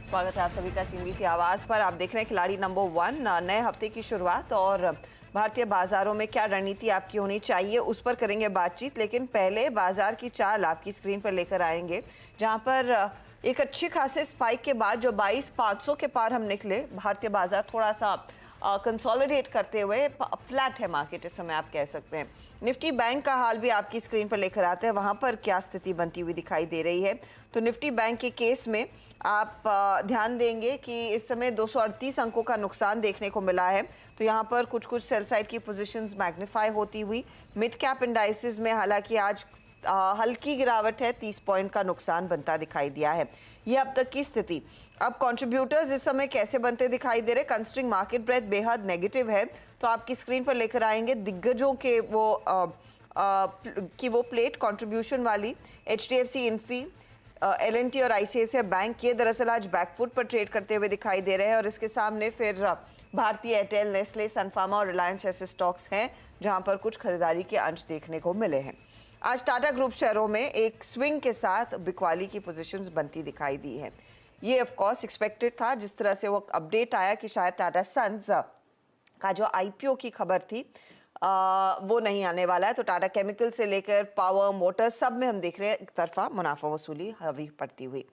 स्वागत है आप सभी का सीएनबीसी आवाज पर। आप देख रहे हैं खिलाड़ी नंबर 1, नए हफ्ते की शुरुआत और भारतीय बाजारों में क्या रणनीति आपकी होनी चाहिए उस पर करेंगे बातचीत। लेकिन पहले बाजार की चाल आपकी स्क्रीन पर लेकर आएंगे, जहां पर एक अच्छी खासे स्पाइक के बाद जो 22,500 के पार हम निकले, भारतीय बाजार थोड़ा सा कंसोलिडेट करते हुए फ्लैट है मार्केट इस समय आप कह सकते हैं। निफ्टी बैंक का हाल भी आपकी स्क्रीन पर लेकर आते हैं, वहां पर क्या स्थिति बनती हुई दिखाई दे रही है। तो निफ्टी बैंक के केस में आप ध्यान देंगे कि इस समय 238 अंकों का नुकसान देखने को मिला है। तो यहाँ पर कुछ सेल साइड की पोजीशंस मैग्नीफाई होती हुई मिड कैप इंडाइसेस में हालांकि आज हल्की गिरावट है, 30 पॉइंट का नुकसान बनता दिखाई दिया है। ये अब तक की स्थिति। अब कंट्रीब्यूटर्स इस समय कैसे बनते दिखाई दे रहे, कंसिडरिंग मार्केट ब्रेथ बेहद नेगेटिव है, तो आपकी स्क्रीन पर लेकर आएंगे दिग्गजों के वो प्लेट कंट्रीब्यूशन वाली। एचडीएफसी, इन्फी, एल&टी और आईसीआईसीआई बैंक ये दरअसल आज बैकफुट पर ट्रेड करते हुए दिखाई दे रहे हैं, और इसके सामने फिर भारतीय एयरटेल, नेस्ले, सनफार्मा और रिलायंस ऐसे स्टॉक्स हैं जहां पर कुछ खरीदारी के अंश देखने को मिले हैं। आज टाटा ग्रुप शेयरों में एक स्विंग के साथ बिकवाली की पोजीशंस बनती दिखाई दी है। ये ऑफ कोर्स एक्सपेक्टेड था, जिस तरह से वो अपडेट आया कि शायद टाटा सन्स का जो आईपीओ की खबर थी वो नहीं आने वाला है। तो टाटा केमिकल से लेकर पावर, मोटर सब में हम देख रहे हैं एक तरफा मुनाफा वसूली हावी पड़ती हुई।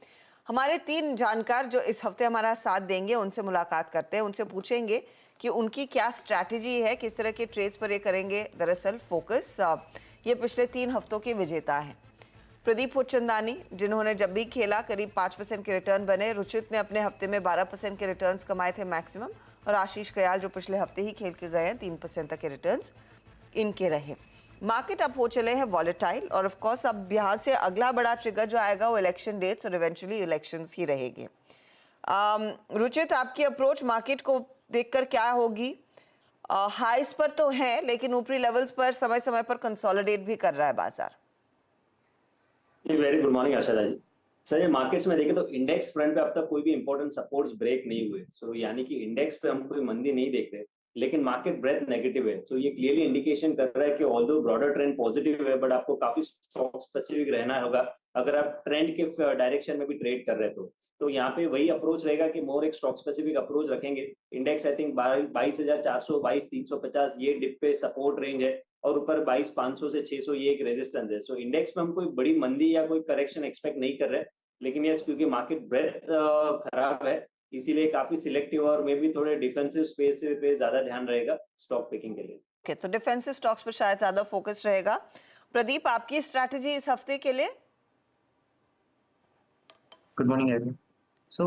हमारे 3 जानकार जो इस हफ्ते हमारा साथ देंगे उनसे मुलाकात करते हैं, उनसे पूछेंगे कि उनकी क्या स्ट्रैटेजी है, किस तरह के ट्रेड्स पर ये करेंगे दरअसल फोकस। ये पिछले 3 हफ्तों के विजेता हैं। प्रदीप हुच्चंदानी, जिन्होंने जब भी खेला करीब 5% के रिटर्न बने। रुचित ने अपने हफ्ते में 12% के रिटर्न्स कमाए थे मैक्सिमम, और आशीष कयाल जो पिछले हफ्ते ही खेल के गए हैं 3% तक के रिटर्न्स इनके रहे। मार्केट अब हो चले हैं वॉलेटाइल, और ऑफ कोर्स अब यहाँ से अगला बड़ा ट्रिगर जो आएगा वो इलेक्शन डेट्स और इवेंचुअली इलेक्शंस ही रहेंगे। रुचित, आपकी अप्रोच मार्केट को देखकर क्या होगी? हाइस पर तो है, लेकिन ऊपरी लेवल्स पर समय समय पर कंसोलिडेट भी कर रहा है बाजार। Very good morning Asha ji. Sir, ये मार्केट्स में देखें तो इंडेक्स फ्रंट पे अब तक कोई भी इंपॉर्टेंट सपोर्ट्स ब्रेक नहीं हुए। सो यानी कि इंडेक्स पे हम कोई मंदी नहीं देख रहे, लेकिन मार्केट ब्रेथ नेगेटिव है। सो ये क्लियरली इंडिकेशन कर रहा है कि ऑल्दो ब्रॉडर ट्रेंड पॉजिटिव है, बट आपको काफी स्टॉक स्पेसिफिक रहना होगा अगर आप ट्रेंड के डायरेक्शन में भी ट्रेड कर रहे हो। तो यहाँ पे वही अप्रोच रहेगा कि मोर एक स्टॉक स्पेसिफिक अप्रोच रखेंगे। इंडेक्स आई थिंक 22,400, 22,350 ये डिप पे सपोर्ट रेंज है, और ऊपर 22,500 से 600 ये एक रेजिस्टेंस है। सो इंडेक्स में हम कोई बड़ी मंदी या कोई करेक्शन एक्सपेक्ट नहीं कर रहे, लेकिन यस, क्योंकि मार्केट ब्रेथ खराब है, इसीलिए काफी सिलेक्टिव और मे भी थोड़े डिफेंसिव स्पेस पे ज्यादा ध्यान रहेगा स्टॉक पिकिंग के लिए। ओके, तो डिफेंसिव स्टॉक्स पर शायद ज्यादा फोकस रहेगा। प्रदीप, आपकी स्ट्रैटेजी इस हफ्ते के लिए? Good morning everyone. सो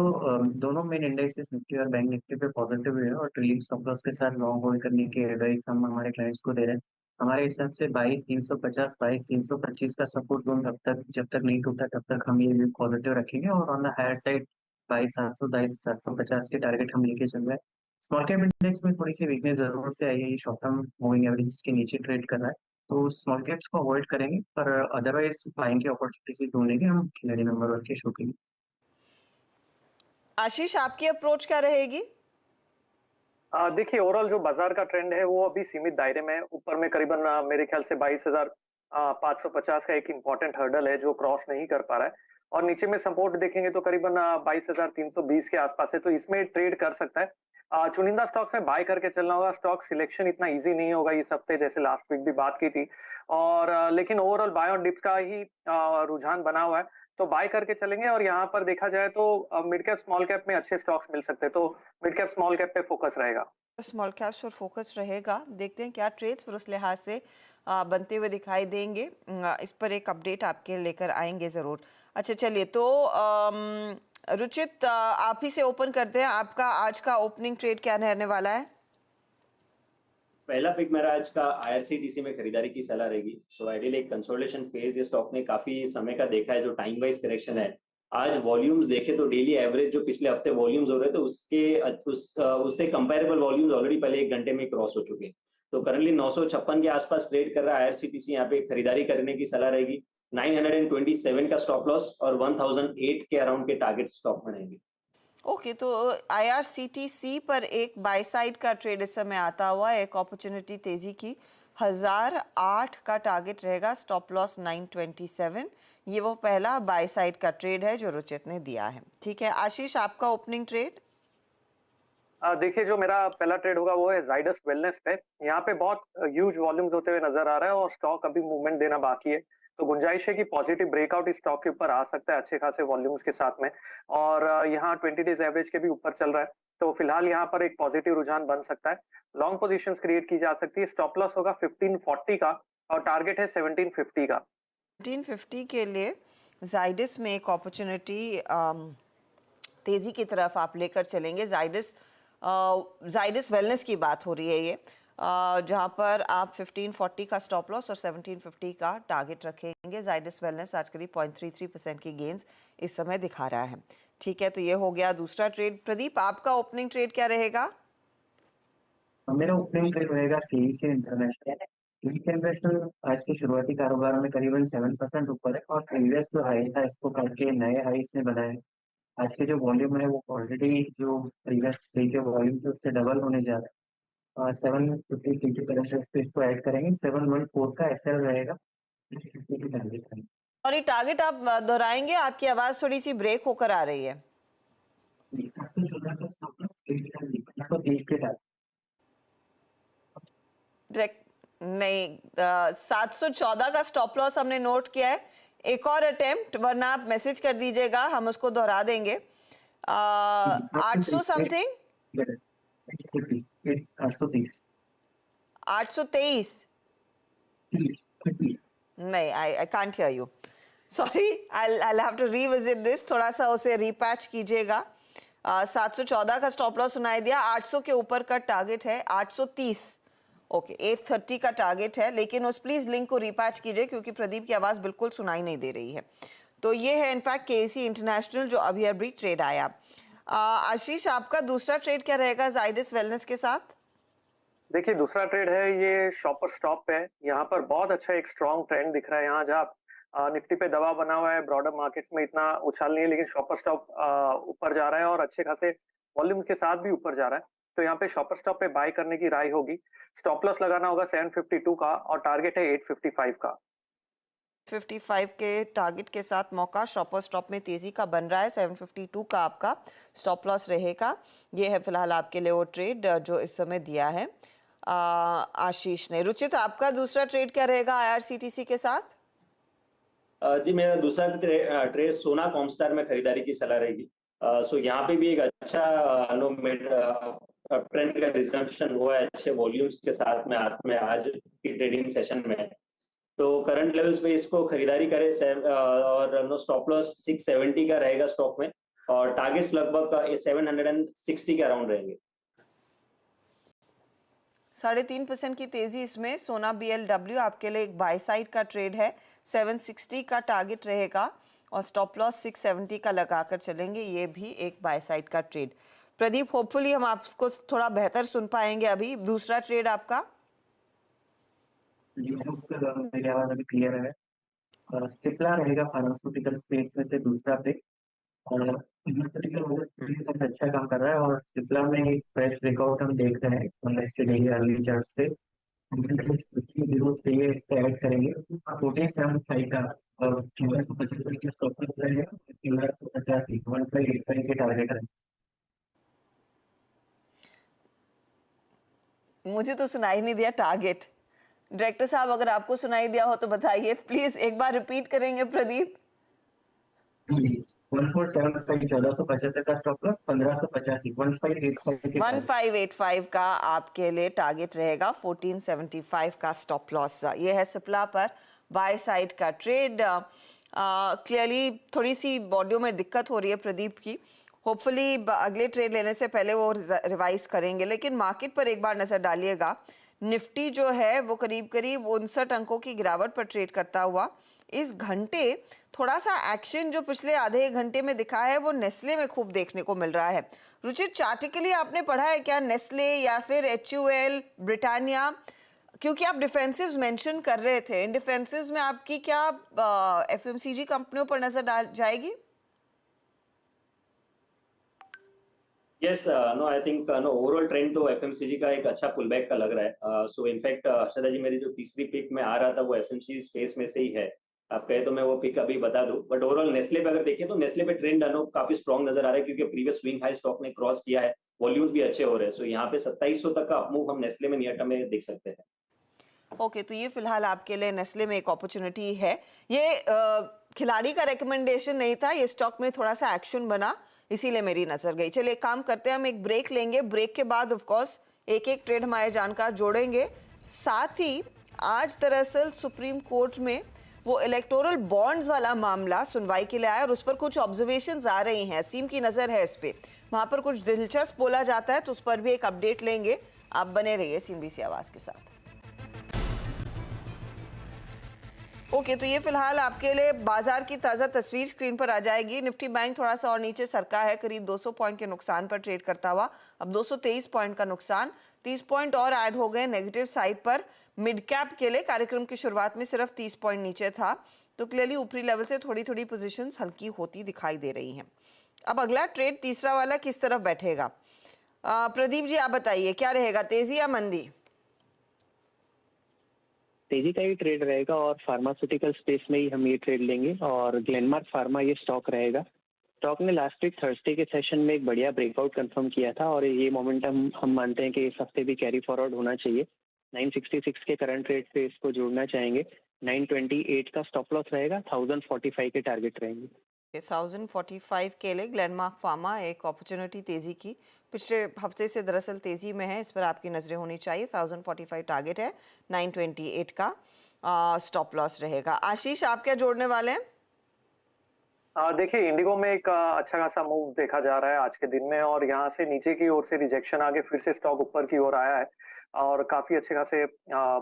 दोनों मेन इंडेक्सेस निफ्टी और बैंक निफ्टी पे पॉजिटिव है, और ट्रेलिंग स्टॉप लॉस के साथ लॉन्ग होल्ड करने की एडवाइस हम हमारे क्लाइंट्स को दे रहे हैं। हमारे हिसाब से 22,350, 22,325 का सपोर्ट जोन जब तक नहीं टूटा तब तक हम ये पॉजिटिव रखेंगे, और ऑन द हायर साइड 22,700, 22,750 के टारगेट हम लेके चल रहे हैं। स्मॉल कैप इंडेक्स में थोड़ी सी वीकनेस जरूर से आई है, ये शॉर्ट टर्म मूविंग एवरेज के नीचे ट्रेड कर रहा है, तो स्मॉल कैप्स को अवॉइड करेंगे, पर अदरवाइज बाइंग की अपॉर्चुनिटी ढूंढेंगे हम खिलाड़ी नंबर 1 के शो के लिए। आशीष, आपकी अप्रोच क्या रहेगी? देखिए, ओवरऑल जो बाजार का ट्रेंड है वो अभी सीमित दायरे में है। ऊपर में करीबन मेरे ख्याल से 22,550 का एक इम्पोर्टेंट हर्डल है जो क्रॉस नहीं कर पा रहा है, और नीचे में सपोर्ट देखेंगे तो करीबन 22,320 के आसपास है, तो इसमें ट्रेड कर सकता है। चुनिंदा स्टॉक्स में बाय करके चलना होगा। स्टॉक सिलेक्शन इतना इजी नहीं होगा इस हफ्ते, जैसे लास्ट वीक भी बात की थी, और लेकिन ओवरऑल बाय और डिप्स का ही रुझान बना हुआ है, तो बाय करके चलेंगे। और यहाँ पर देखा जाए तो मिड कैप स्मॉल कैप में अच्छे स्टॉक्स मिल सकते हैं, तो मिड कैप स्मॉल कैप पे फोकस रहेगा। स्मॉल कैप्स पर फोकस रहेगा। देखते हैं क्या ट्रेड्स पर उस लिहाज से बनते हुए दिखाई देंगे। इस पर एक अपडेट आपके लेकर आएंगे ज़रूर। अच्छा, चलिए, तो रुचित, आप ही से ओपन करते हैं। आपका आज का ओपनिंग ट्रेड क्या रहने वाला है? पहला पिक मेरा आज का आईआरसीटीसी में खरीदारी की सलाह रहेगी। सो आइडियली एक कंसोलिडेशन फेज ये स्टॉक ने काफी समय का देखा है, जो टाइम वाइज करेक्शन है। आज वॉल्यूम्स देखे तो डेली एवरेज जो पिछले हफ्ते वॉल्यूम्स हो रहे थे उससे कंपेरेबल वॉल्यूम्स ऑलरेडी पहले 1 घंटे में क्रॉस हो चुके हैं। तो करंटली 956 के आसपास ट्रेड कर रहा है आईआरसीटीसी। यहाँ पे खरीदारी करने की सलाह रहेगी। 927 का स्टॉप लॉस और 1008 के अराउंड के टारगेट स्टॉक बनाएंगे। ओके, तो आईआरसीटीसी पर एक बाय साइड का ट्रेड इस समय आता हुआ है, एक अपॉर्चुनिटी तेजी की 1008 का टारगेट रहेगा, स्टॉप लॉस 927। ये वो पहला बाय साइड का ट्रेड है जो रुचित ने दिया है। ठीक है आशीष, आपका ओपनिंग ट्रेड? देखिए, जो मेरा पहला ट्रेड होगा वो है जाइडस वेलनेस पे। यहाँ पे बहुत ह्यूज वॉल्यूम्स होते हुए नजर आ रहा है और स्टॉक अभी मूवमेंट देना बाकी है, तो गुंजाइश है कि पॉजिटिव ब्रेकआउट इस स्टॉक के ऊपर आ सकता है अच्छे खासे वॉल्यूम्स के साथ में। और यहाँ 20 डेज एवरेज के भी ऊपर चल रहा है, तो फिलहाल यहाँ पर एक पॉजिटिव रुझान बन सकता है। लॉन्ग पोजीशंस क्रिएट की जा सकती है। स्टॉप लॉस होगा 1540 का और टारगेट है 1750 का। 1750 के लिए जाइडस में एक अपॉर्चुनिटी तेजी की तरफ आप लेकर चलेंगे। जाइडस वेलनेस की बात हो रही है ये, जहां पर आप 1540 का स्टॉप लॉस और 1750 का टारगेट रखेंगे। जाइडस वेलनेस आज करीब 0.33% की गेंस इस समय दिखा रहा है। ठीक है, तो ये हो गया दूसरा ट्रेड। प्रदीप, आपका ओपनिंग ट्रेड क्या रहेगा? मेरा ओपनिंग ट्रेड रहेगा केईसी इंटरनेशनल। केईसी इंटरनेशनल आज के शुरुआती कारोबार में करीबन 7% ऊपर है और प्रीवियस जो हाई था इसको करके नए हाई इसने बनाए हैं। आज के जो वॉल्यूम है वो ऑलरेडी जो प्रीवियस डे के वॉल्यूम थे उससे डबल होने जा रहा है। 750 की करंट पे इसको ऐड करेंगे। 714 का एसएल रहेगा, 50 की टारगेट रहेगा। और ये टारगेट आप दोहराएंगे? आपकी आवाज थोड़ी सी ब्रेक होकर आ रही है। 714 का स्टॉप लॉस 130 के टारगेट। नहीं, 714 का स्टॉप लॉस हमने नोट किया है। एक और अटेम्प्ट, वरना आप मैसेज कर दीजिएगा, हम उसको दोहरा देंगे। 800 समथिंग, 830 823। नहीं, I can't hear you, sorry, I have to revisit this. थोड़ा सा उसे रीपैच कीजिएगा। 714 का स्टॉप लॉस सुनाई दिया, 800 के ऊपर का टारगेट है 830। ओके, 830 का टारगेट है, लेकिन उस प्लीज लिंक को रीपैच कीजिए क्योंकि प्रदीप की आवाज बिल्कुल सुनाई नहीं दे रही है। तो ये है इनफैक्ट केसी इंटरनेशनल जो अभी अभी ट्रेड आया। आशीष, आपका दूसरा ट्रेड क्या रहेगा जाइडस वेलनेस के साथ? देखिए, दूसरा ट्रेड है ये शॉपर स्टॉप पे है। यहाँ पर बहुत अच्छा एक स्ट्रॉन्ग ट्रेंड दिख रहा है। यहाँ जहाँ निफ्टी पे दबाव बना हुआ है, ब्रॉडर मार्केट्स में इतना उछाल नहीं है, लेकिन शॉपर स्टॉप ऊपर जा रहा है और अच्छे खासे वॉल्यूम के साथ भी ऊपर जा रहा है। तो यहाँ पे शॉपर स्टॉप पे बाय करने की राय होगी। स्टॉप लॉस लगाना होगा 752 का और टारगेट है 855 का। 55 के टारगेट के साथ मौका शॉपर स्टॉप में तेजी का बन रहा है। 752 का आपका स्टॉप लॉस रहेगा। ये है फिलहाल आपके लिए वो ट्रेड जो इस समय दिया है आशीष ने। रुचित, आपका दूसरा ट्रेड क्या रहेगा आईआरसीटीसी के साथ? जी, मेरा दूसरा ट्रेड सोना कॉमस्टार में खरीदारी की सलाह रहेगी। सो यहाँ पे भी एक अच्छा ट्रेंड का रिजम्पशन हुआ है अच्छे वॉल्यूम्स के साथ में आज की ट्रेडिंग सेशन में। तो करंट लेवल्स पे इसको खरीदारी करें। और स्टॉप लॉस 670 का रहेगा स्टॉक में और टारगेट्स लगभग 760 के अराउंड रहेंगे। 3.5% की तेजी इसमें। सोना BLW आपके लिए एक बाय साइड का ट्रेड है। 760 का टारगेट रहेगा और स्टॉप लॉस 670 का लगाकर चलेंगे। ये भी एक बाय साइड का ट्रेड। प्रदीप, होपफुली हम आपको थोड़ा बेहतर सुन पाएंगे अभी। दूसरा ट्रेड आपका? जी, मेरी आवाज अभी क्लियर है। सिप्ला रहेगा फार्मास्यूटिकल स्पेस में से दूसरा पे। और फार्मास्यूटिकल अच्छा काम कर रहा है और सिप्ला में एक फ्रेश ब्रेकआउट हम देख रहे हैं 15 के डेली अर्ली चार्ट से। ग्रोथ पे ये इसको ऐड करेंगे 1475 का और 1575 के स्टॉप लॉस रहेगा। 1585 1585 के टारगेट है। मुझे तो सुनाई नहीं दिया टारगेट। डायरेक्टर साहब, अगर आपको सुनाई दिया हो तो बताइए प्लीज। एक बार रिपीट करेंगे प्रदीप? 1475 1475 का स्टॉप लॉस, 1585 1585 का आपके लिए टारगेट रहेगा। 1475 का स्टॉप लॉस। ये है सिप्ला पर बाय साइड का ट्रेड। क्लियरली थोड़ी सी बॉडियों में दिक्कत हो रही है प्रदीप की। होपफुली अगले ट्रेड लेने से पहले वो रिवाइज करेंगे। लेकिन मार्केट पर एक बार नजर डालिएगा। निफ्टी जो है वो करीब करीब 59 अंकों की गिरावट पर ट्रेड करता हुआ इस घंटे थोड़ा सा एक्शन जो पिछले आधे घंटे में दिखा है वो नेस्ले में खूब देखने को मिल रहा है। रुचित, चार्टिकली आपने पढ़ा है क्या नेस्ले या फिर HUL, ब्रिटानिया? क्योंकि आप डिफेंसिव्स मेंशन कर रहे थे, इन डिफेंसिव्स में आपकी क्या FMCG कंपनियों पर नजर डाल जाएगी? Yes, no I think no overall trend तो एफएमसीजी का एक अच्छा पुलबैक का लग रहा है. सो इनफैक्ट हर्षदा जी, मेरी जो तीसरी पिक में आ रहा था वो एफएमसीजी स्पेस में से ही है. आप कहे तो मैं वो पिक अभी बता दूं, बट ओवरऑल नेस्ले पे अगर देखें तो नेस्ले पे ट्रेंड नो काफी स्ट्रॉन्ग नजर आ रहा है, क्योंकि प्रीवियस स्विंग हाई स्टॉक ने क्रॉस किया है, वॉल्यूम्स भी अच्छे हो रहे हैं. सो यहाँ पे 2700 तक का अपमूव हम नेस्ले में नियर टर्म में देख सकते हैं. ओके, तो ये फिलहाल आपके लिए नेस्ले में एक अपॉर्चुनिटी है. ये खिलाड़ी का रिकमेंडेशन नहीं था, ये स्टॉक में थोड़ा सा एक्शन बना, इसीलिए मेरी नजर गई. चलिए एक काम करते हैं, हम एक ब्रेक लेंगे. ब्रेक के बाद ऑफ कोर्स एक एक ट्रेड हमारे जानकार जोड़ेंगे. साथ ही आज दरअसल सुप्रीम कोर्ट में वो इलेक्टोरल बॉन्ड्स वाला मामला सुनवाई के लिए आया और उस पर कुछ ऑब्जर्वेशंस आ रही हैं. सीम की नजर है इस पे, वहां पर कुछ दिलचस्प बोला जाता है, तो उस पर भी एक अपडेट लेंगे. आप बने रहिए CNBC आवाज के साथ. ओके, तो ये फिलहाल आपके लिए बाजार की ताज़ा तस्वीर स्क्रीन पर आ जाएगी. निफ्टी बैंक थोड़ा सा और नीचे सरका है, करीब 200 पॉइंट के नुकसान पर ट्रेड करता हुआ. अब 223 पॉइंट का नुकसान, 30 पॉइंट और ऐड हो गए नेगेटिव साइड पर. मिड कैप के लिए कार्यक्रम की शुरुआत में सिर्फ 30 पॉइंट नीचे था, तो क्लियरली ऊपरी लेवल से थोड़ी थोड़ी पोजीशंस हल्की होती दिखाई दे रही हैं. अब अगला ट्रेड तीसरा वाला किस तरफ बैठेगा, प्रदीप जी आप बताइए, क्या रहेगा, तेजी या मंदी? तेजी का ही ट्रेड रहेगा और फार्मास्यूटिकल स्पेस में ही हम ये ट्रेड लेंगे और ग्लेनमार्क फार्मा ये स्टॉक रहेगा. स्टॉक ने लास्ट वीक थर्सडे के सेशन में एक बढ़िया ब्रेकआउट कंफर्म किया था और ये मोमेंटम हम मानते हैं कि इस हफ्ते भी कैरी फॉरवर्ड होना चाहिए. 966 के करंट रेट पे इसको जोड़ना चाहेंगे. 928 का स्टॉप लॉस रहेगा, 1045 के टारगेट रहेंगे. 1045 के लिए ग्लेनमार्क फार्मा एक अपॉर्चुनिटी तेजी की, पिछले हफ्ते से दरअसल तेजी में है, इस पर आपकी नजरें होनी चाहिए. 1045 टारगेट है, 928 का स्टॉप लॉस रहेगा. आशीष आप क्या जोड़ने वाले हैं? देखिए इंडिगो में एक अच्छा खासा मूव देखा जा रहा है आज के दिन में और यहाँ से नीचे की ओर से रिजेक्शन आगे फिर से स्टॉक ऊपर की ओर आया है और काफी अच्छे खासे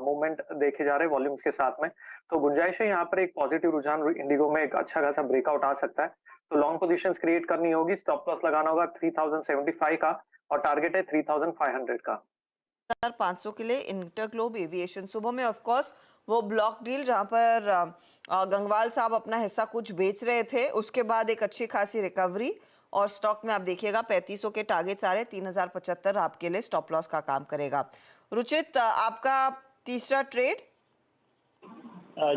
मूवमेंट देखे जा रहे हैं वॉल्यूम्स के साथ में. तो गुंजाइश है यहाँ पर एक पॉजिटिव रुझान इंडिगो में एक अच्छा खासा ब्रेकआउट आ सकता है. तो लॉन्ग पोजीशंस क्रिएट करनी होगी. स्टॉप लॉस लगाना होगा 3075 का और टारगेट है 3500 का. 500 के लिए इंटरग्लोब एविएशन. सुबह में ऑफ कोर्स वो ब्लॉक डील जहां पर गंगवाल साहब अपना हिस्सा कुछ बेच रहे थे, उसके बाद एक अच्छी खासी रिकवरी और स्टॉक में आप देखिएगा 3500 के टारगेट्स आ रहे. 3075 आपके लिए स्टॉप लॉस का काम करेगा. रुचित आपका तीसरा ट्रेड?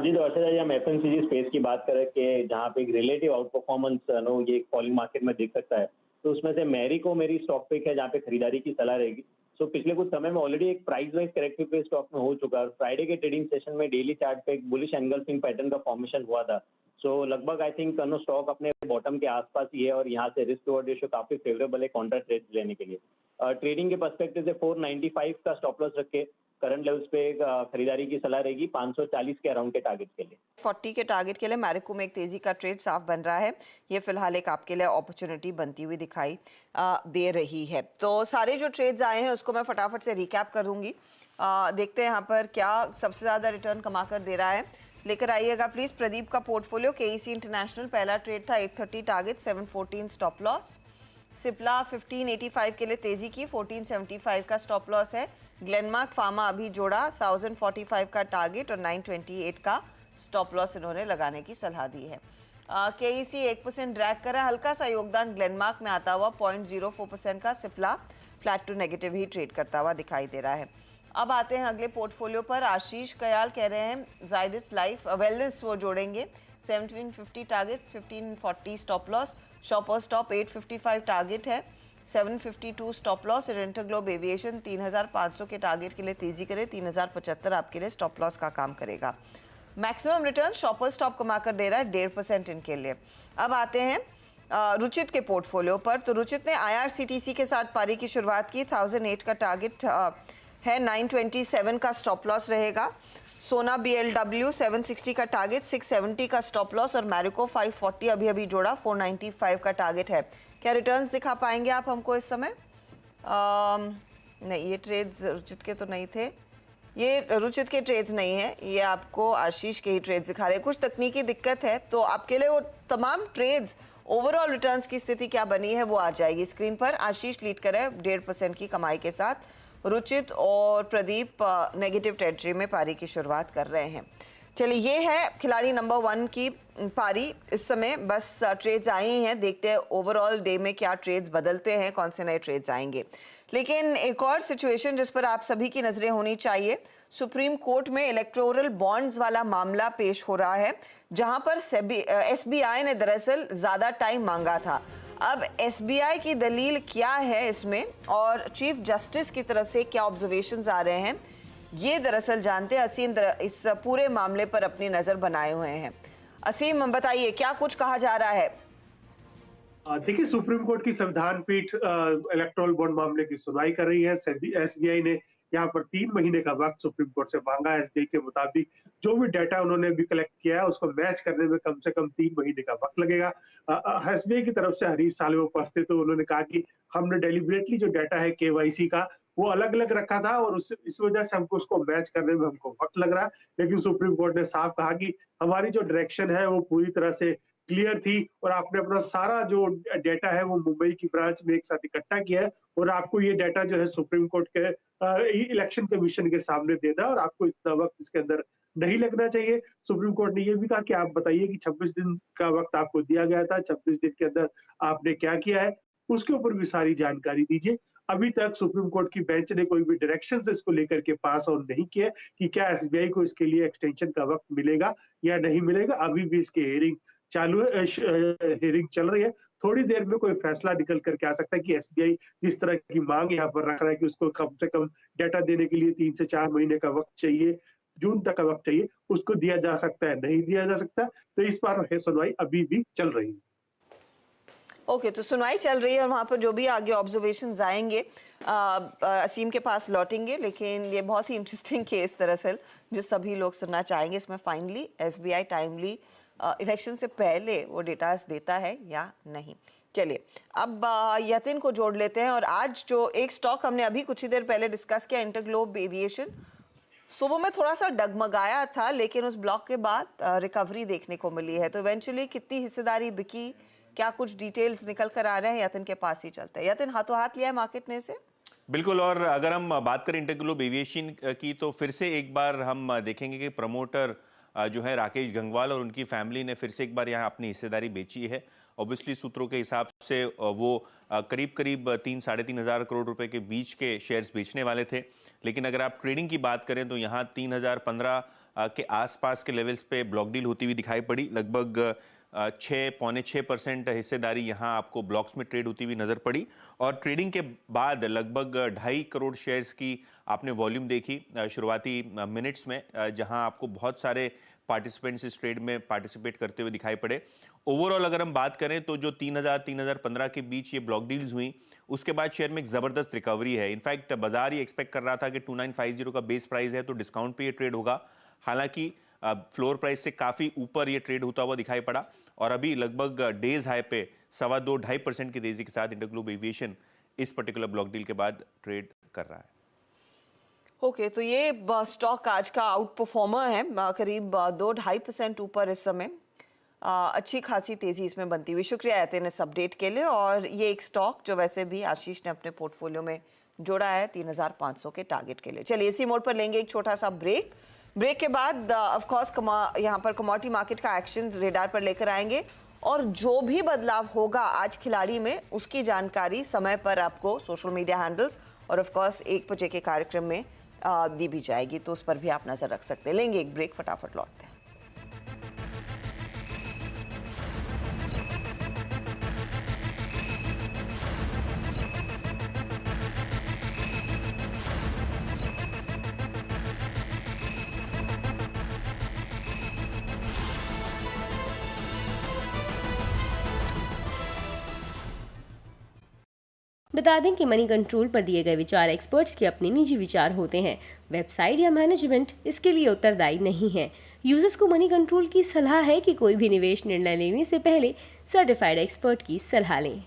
जी तो अच्छा जी, हम एफएमसीजी स्पेस की बात करें कि जहाँ पे एक रिलेटिव आउट परफॉर्मेंस नो ये फॉलिंग मार्केट में दिख सकता है, तो उसमें से मैरिको मेरी स्टॉक पिक है जहाँ पे खरीदारी की सलाह रहेगी. सो पिछले कुछ समय में ऑलरेडी एक प्राइस वाइज करेक्टिव पे स्टॉक में हो चुका है. फ्राइडे के ट्रेडिंग सेशन में डेली चार्ट पे एक बुलिश एंगल्फिंग पैटर्न का फॉर्मेशन हुआ था. सो लगभग आई थिंक नो स्टॉक अपने बॉटम के आसपास ही है और यहाँ से रिस्क टुवर्ड रेशियो काफी फेवरेबल है कॉन्ट्रा ट्रेड लेने के लिए. ट्रेडिंग के पर्सपेक्टिव से 495 का स्टॉप लॉस रख के करंट लेवल्स पे खरीदारी की सलाह रहेगी 540 के अराउंड के टारगेट के लिए. 40 के टारगेट के लिए मैरिको में एक तेजी का ट्रेड साफ बन रहा है. ये फिलहाल एक आपके लिए अपॉर्चुनिटी बनती हुई दिखाई दे रही है. तो सारे जो ट्रेड्स आए हैं उसको मैं फटाफट से रिकैप कर दूंगी. देखते हैं यहाँ पर क्या सबसे ज्यादा रिटर्न कमा कर दे रहा है. लेकर आइएगा प्लीज प्रदीप का पोर्टफोलियो. केईसी इंटरनेशनल पहला ट्रेड था 830 टारगेट, 714 स्टॉप लॉस. सिप्ला 1585 के लिए तेजी की, 1475 का स्टॉप लॉस है. ग्लेनमार्क फार्मा अभी जोड़ा, 1045 का टारगेट और 928 का स्टॉप लॉस इन्होंने लगाने की सलाह दी है. केईसी 1% ड्रैग कर रहा है, हल्का सा योगदान ग्लेनमार्क में आता हुआ 0.04% का. सिप्ला फ्लैट टू नेगेटिव ही ट्रेड करता हुआ दिखाई दे रहा है. अब आते हैं अगले पोर्टफोलियो पर. आशीष कयाल कह रहे हैं जाइडस लाइफ वेलनेस वो जोड़ेंगे. 1750 target, 1540 stop loss. Shopper stop 855 target है, 752 स्टॉप लॉस. इंटरग्लोब एविएशन 3500 के टारगेट के लिए तेजी करे, 3075 आपके लिए स्टॉप लॉस का काम करेगा. मैक्सिमम रिटर्न शॉपर स्टॉप कमा कर दे रहा है 1.5% इनके लिए. अब आते हैं रुचित के पोर्टफोलियो पर. तो रुचित ने IRCTC के साथ पारी की शुरुआत की. 1008 का टारगेट है, 927 का स्टॉप लॉस रहेगा. सोना BLW 760 का टारगेट, 670 का स्टॉप लॉस और मैरिको 540 अभी अभी जोड़ा, 495 का टारगेट है. क्या रिटर्न्स दिखा पाएंगे आप हमको इस समय? नहीं, ये ट्रेड्स रुचित के तो नहीं थे. ये रुचित के ट्रेड्स नहीं है, ये आपको आशीष के ही ट्रेड्स दिखा रहे हैं. कुछ तकनीकी दिक्कत है तो आपके लिए वो तमाम ट्रेड्स ओवरऑल रिटर्न्स की स्थिति क्या बनी है वो आ जाएगी स्क्रीन पर. आशीष लीड कर रहे हैं 1.5% की कमाई के साथ. रुचित और प्रदीप नेगेटिव टेरिटरी में पारी की शुरुआत कर रहे हैं. चलिए, ये है खिलाड़ी नंबर 1 की पारी। इस समय बस ट्रेड्स आई हैं, देखते हैं ओवरऑल डे में क्या ट्रेड्स बदलते हैं, कौन से नए ट्रेड्स आएंगे। लेकिन एक और सिचुएशन जिस पर आप सभी की नजरें होनी चाहिए, सुप्रीम कोर्ट में इलेक्टोरल बॉन्ड्स वाला मामला पेश हो रहा है, जहां पर एसबीआई ने दरअसल ज्यादा टाइम मांगा था। अब एसबीआई की दलील क्या है इसमें, और चीफ जस्टिस की तरफ से क्या ऑब्जर्वेशंस आ रहे हैं, ये दरअसल जानते हैं। असीम इस पूरे मामले पर अपनी नजर बनाए हुए हैं। असीम, बताइए क्या कुछ कहा जा रहा है। देखिए, सुप्रीम कोर्ट की संविधान पीठ इलेक्टोरल बॉन्ड मामले की सुनवाई कर रही है। एसबीआई ने यहाँ पर 3 महीने का वक्त सुप्रीम कोर्ट से मांगा है। एसबीआई के मुताबिक जो भी डाटा उन्होंने भी कलेक्ट किया है उसको मैच करने में कम से कम 3 महीने का वक्त लगेगा। एसबीआई की तरफ से हरीश साल्वे उपस्थित, तो उन्होंने कहा कि हमने डेलिबरेटली जो डाटा है केवाईसी का वो अलग अलग रखा था और इस वजह से हमको उसको मैच करने में हमको वक्त लग रहा है। लेकिन सुप्रीम कोर्ट ने साफ कहा कि हमारी जो डायरेक्शन है वो पूरी तरह से क्लियर थी और आपने अपना सारा जो डाटा है वो मुंबई की ब्रांच में एक साथ इकट्ठा किया है और आपको ये डाटा जो है सुप्रीम कोर्ट के इलेक्शन कमीशन के सामने देना और आपको इतना वक्त इसके अंदर नहीं लगना चाहिए। सुप्रीम कोर्ट ने ये भी कहा कि आप बताइए कि 26 दिन का वक्त आपको दिया गया था, 26 दिन के अंदर आपने क्या किया है, उसके ऊपर भी सारी जानकारी दीजिए। अभी तक सुप्रीम कोर्ट की बेंच ने कोई भी डायरेक्शन इसको लेकर के पास ऑन नहीं किया कि क्या एसबीआई को इसके लिए एक्सटेंशन का वक्त मिलेगा या नहीं मिलेगा। अभी भी इसकी हियरिंग चालू है, हियरिंग चल रही है। थोड़ी देर में कोई फैसला निकल करके आ सकता है कि एसबीआई जिस तरह की मांग यहाँ पर रख रहा है कि उसको कम से कम डाटा देने के लिए 3 से 4 महीने का वक्त चाहिए, जून तक का वक्त चाहिए, उसको दिया जा सकता है, नहीं दिया जा सकता। तो इस बार सुनवाई अभी भी चल रही है। ओके, तो सुनवाई चल रही है और वहाँ पर जो भी आगे ऑब्जर्वेशंस आएंगे असीम के पास लौटेंगे। लेकिन ये बहुत ही इंटरेस्टिंग केस दरअसल जो सभी लोग सुनना चाहेंगे। इसमें फाइनली एसबीआई टाइमली इलेक्शन से पहले वो डेटास देता है या नहीं। चलिए, अब यतिन को जोड़ लेते हैं। और आज जो एक स्टॉक हमने अभी कुछ ही देर पहले डिस्कस किया, इंटरग्लोब एविएशन, सुबह में थोड़ा सा डगमगाया था लेकिन उस ब्लॉक के बाद रिकवरी देखने को मिली है। तो इवेंचुअली कितनी हिस्सेदारी बिकी, क्या कुछ डिटेल्स निकल कर आ रहे हैं, यतिन के पास ही चलते हैं। यतिन, हाथों हाथ लिया है मार्केट ने इसे? बिल्कुल, और अगर हम बात करें इंटरग्लोब एविएशन की तो फिर से एक बार हम देखेंगे कि प्रमोटर जो है राकेश गंगवाल और उनकी फैमिली ने फिर से एक बार यहाँ अपनी हिस्सेदारी बेची है। ऑब्वियसली सूत्रों के हिसाब से वो करीब 3-3.5 हज़ार करोड़ रुपए के बीच के शेयर्स बेचने वाले थे। लेकिन अगर आप ट्रेडिंग की बात करें तो यहाँ 3015 के आसपास के लेवल्स पे ब्लॉक डील होती हुई दिखाई पड़ी। लगभग 6.6% हिस्सेदारी यहाँ आपको ब्लॉक्स में ट्रेड होती हुई नजर पड़ी। और ट्रेडिंग के बाद लगभग 2.5 करोड़ शेयर्स की आपने वॉल्यूम देखी शुरुआती मिनट्स में, जहां आपको बहुत सारे पार्टिसिपेंट्स इस ट्रेड में पार्टिसिपेट करते हुए दिखाई पड़े। ओवरऑल अगर हम बात करें तो जो 3000-3015 के बीच ये ब्लॉक डील्स हुई, उसके बाद शेयर में एक जबरदस्त रिकवरी है। इनफैक्ट बाजार ये एक्सपेक्ट कर रहा था कि 2950 का बेस प्राइस है तो डिस्काउंट पे ये ट्रेड होगा। हालांकि फ्लोर प्राइस से काफी ऊपर ये ट्रेड होता हुआ दिखाई पड़ा और अभी लगभग डेज हाई पे 2.25% की तेजी के साथ इंटरग्लोब एविएशन इस पर्टिकुलर ब्लॉक डील के बाद ट्रेड कर रहा है। ओके, तो ये स्टॉक आज का आउट परफॉर्मर है, करीब 2-2.5% ऊपर इस समय। अच्छी खासी तेजी इसमें बनती हुई। शुक्रिया यतिन इस अपडेट के लिए। और ये एक स्टॉक जो वैसे भी आशीष ने अपने पोर्टफोलियो में जोड़ा है 3500 के टारगेट के लिए। चलिए, इसी मोड पर लेंगे एक छोटा सा ब्रेक के बाद ऑफ कोर्स यहाँ पर कमोडिटी मार्केट का एक्शन रेडार पर लेकर आएंगे और जो भी बदलाव होगा आज खिलाड़ी में उसकी जानकारी समय पर आपको सोशल मीडिया हैंडल्स और ऑफ कोर्स 1 बजे के कार्यक्रम में दी भी जाएगी, तो उस पर भी आप नजर रख सकते हैं। लेंगे एक ब्रेक, फटाफट लौटते हैं। बता दें कि मनी कंट्रोल पर दिए गए विचार एक्सपर्ट्स के अपने निजी विचार होते हैं। वेबसाइट या मैनेजमेंट इसके लिए उत्तरदायी नहीं है। यूजर्स को मनी कंट्रोल की सलाह है कि कोई भी निवेश निर्णय लेने से पहले सर्टिफाइड एक्सपर्ट की सलाह लें।